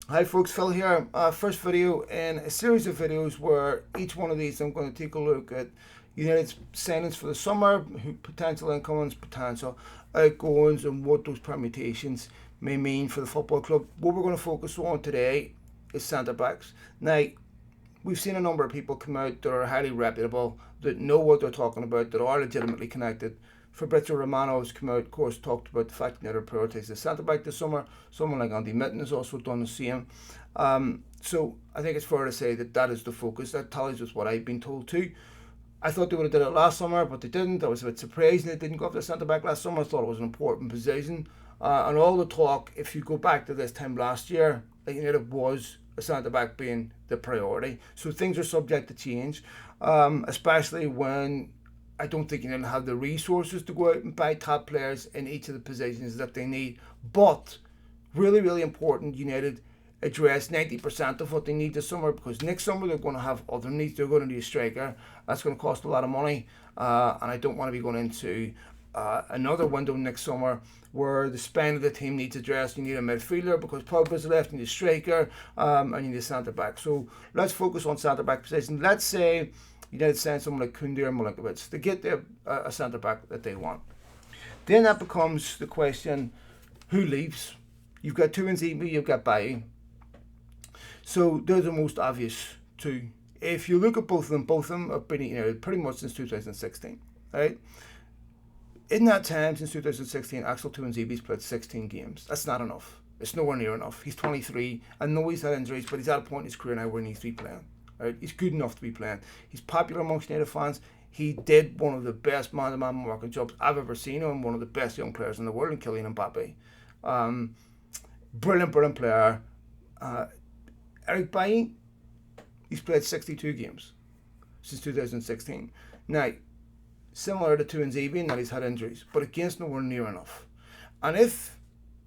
Hi folks, Phil here. First video in a series of videos where each one of these I'm going to take a look at United's signings for the summer, potential incomings, potential outgoings, and what those permutations may mean for the football club. What we're going to focus on today is centre backs. Now, we've seen a number of people come out that are highly reputable, that know what they're talking about, that are legitimately connected. Fabrizio Romano has come out, of course, talked about the fact that they're prioritised the centre back this summer. Someone like Andy Mitten has also done the same. So I think it's fair to say that that is the focus. That tallies with what I've been told too. I thought they would have did it last summer, but they didn't. I was a bit surprised they didn't go after centre back last summer. I thought it was an important position. And all the talk, if you go back to this time last year, it was a centre back being the priority. So things are subject to change, especially when I don't think United have the resources to go out and buy top players in each of the positions that they need. But really, really important, United address 90% of what they need this summer, because next summer they're going to have other needs. They're going to need a striker. That's going to cost a lot of money, and I don't want to be going into another window next summer where the spine of the team needs addressed. You need a midfielder because Pogba's left, you need a striker, and you need a centre back. So let's focus on centre back position. Let's say United send someone like Koundé or Milinkovic to get a centre back that they want. Then that becomes the question: who leaves? You've got Tuanzebe, you've got Bailly. So they're the most obvious two. If you look at both of them have been at United pretty much since 2016, right? In that time, since 2016, Axel Tuanzebe's played 16 games. That's not enough. It's nowhere near enough. He's 23. I know he's had injuries, but he's at a point in his career now where he needs to be playing. Right? He's good enough to be playing. He's popular amongst United fans. He did one of the best man-to-man marking jobs I've ever seen, and one of the best young players in the world, in Kylian Mbappe. Brilliant player. Eric Bailly, he's played 62 games since 2016. Now, similar to Tuanzebe in that he's had injuries, but against nowhere near enough. And if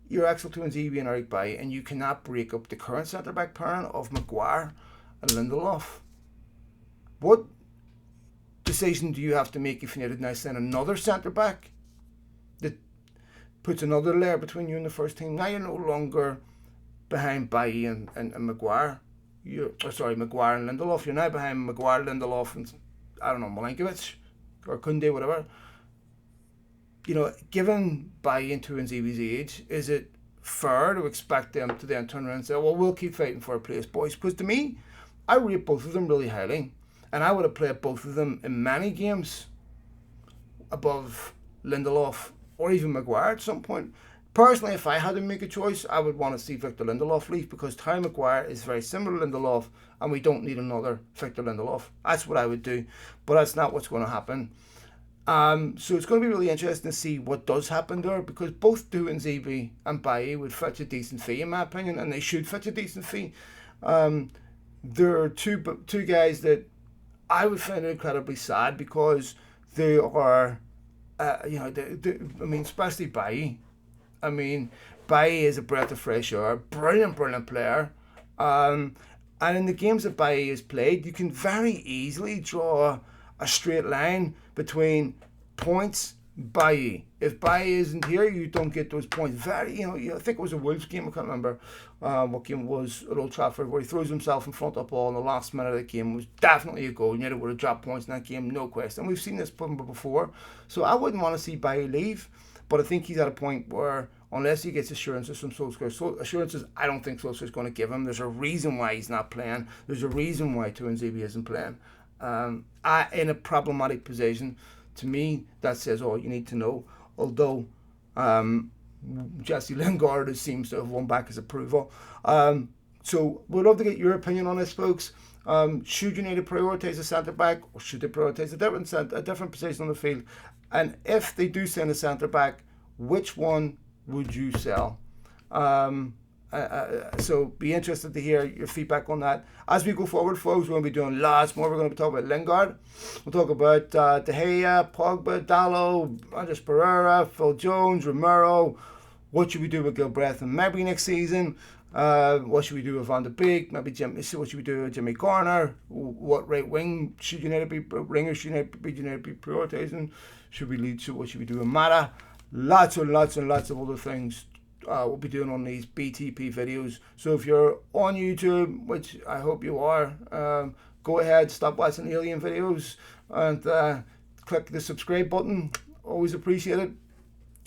you're Axel Tuanzebe and Eric Bailly and you cannot break up the current centre-back pairing of Maguire and Lindelof, what decision do you have to make if you need to now send another centre-back that puts another layer between you and the first team? Now you're no longer behind Bailly and Maguire. Maguire and Lindelof. You're now behind Maguire, Lindelof, and I don't know, Milinkovic or Koundé, whatever. Given Bailly and Tuanzebe's age, is it fair to expect them to then turn around and say, well, we'll keep fighting for a place, boys? Because to me, I rate both of them really highly, and I would have played both of them in many games above Lindelof or even Maguire at some point. Personally, if I had to make a choice, I would want to see Victor Lindelof leave, because Harry Maguire is very similar to Lindelof, and we don't need another Victor Lindelof. That's what I would do, but that's not what's going to happen. So it's going to be really interesting to see what does happen there, because both Tuanzebe and Bailly would fetch a decent fee, in my opinion, and they should fetch a decent fee. There are two guys that I would find incredibly sad, because they are, especially Bailly. Bailly is a breath of fresh air. Brilliant player. And in the games that Bailly has played, you can very easily draw a straight line between points, Bailly. If Bailly isn't here, you don't get those points. I think it was a Wolves game, I can't remember what game it was, at Old Trafford, where he throws himself in front of the ball in the last minute of the game. It was definitely a goal. United would have dropped points in that game, no question. We've seen this before. So I wouldn't want to see Bailly leave. But I think he's at a point where, unless he gets assurances from Solskjaer, assurances I don't think Solskjaer's going to give him. There's a reason why he's not playing. There's a reason why Tuanzebe isn't playing. In a problematic position, to me, that says all you need to know. Although Jesse Lingard seems to have won back his approval. So we'd love to get your opinion on this, folks. Should United prioritise a centre back, or should they prioritise a different position on the field? And if they do send a centre back, which one would you sell? So be interested to hear your feedback on that. As we go forward, folks, we're going to be doing lots more. We're going to be talking about Lingard. We'll talk about De Gea, Pogba, Dalot, Andres Pereira, Phil Jones, Romero. What should we do with Gilbreth and Mebby next season? What should we do with Van de Beek? What should we do with Jimmy Garner? What right wing should United be prioritising? What should we do with Mata? Lots and lots of other things we'll be doing on these BTP videos. So if you're on YouTube, which I hope you are, go ahead, stop watching alien videos and click the subscribe button. Always appreciate it.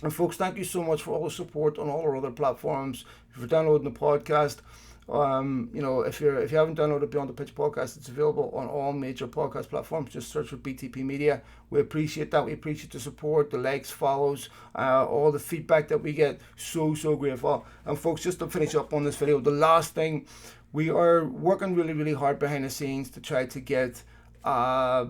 And folks, thank you so much for all the support on all our other platforms. If you're downloading the podcast, if you haven't downloaded Beyond the Pitch podcast, it's available on all major podcast platforms. Just search for BTP Media. We appreciate that. We appreciate the support, the likes, follows, all the feedback that we get. So grateful. And folks, just to finish up on this video, the last thing, we are working really hard behind the scenes to try to get a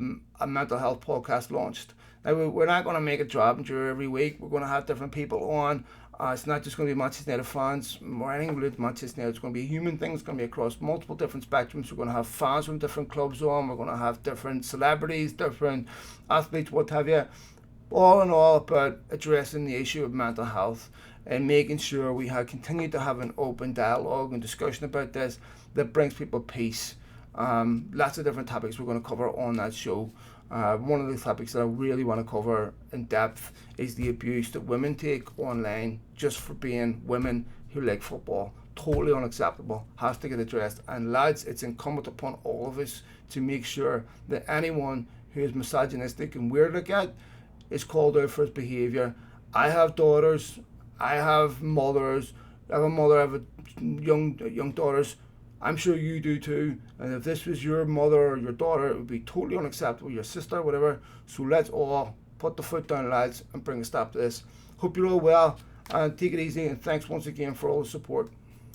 mental health podcast launched. Now, we're not going to make it drop every week. We're going to have different people on. It's not just going to be Manchester United fans or anything related to Manchester United. It's going to be a human thing. It's going to be across multiple different spectrums. We're going to have fans from different clubs on. We're going to have different celebrities, different athletes, what have you. All in all, about addressing the issue of mental health and making sure we continue to have an open dialogue and discussion about this that brings people peace. Lots of different topics we're going to cover on that show. One of the topics that I really want to cover in depth is the abuse that women take online just for being women who like football. Totally unacceptable. Has to get addressed. And lads, it's incumbent upon all of us to make sure that anyone who is misogynistic and weird like that is called out for his behaviour. I have daughters. I have mothers. I have a mother. I have young daughters. I'm sure you do too. And if this was your mother or your daughter, it would be totally unacceptable. Your sister, whatever. So let's all put the foot down, lads, and bring a stop to this. Hope you're all well, and take it easy. And thanks once again for all the support.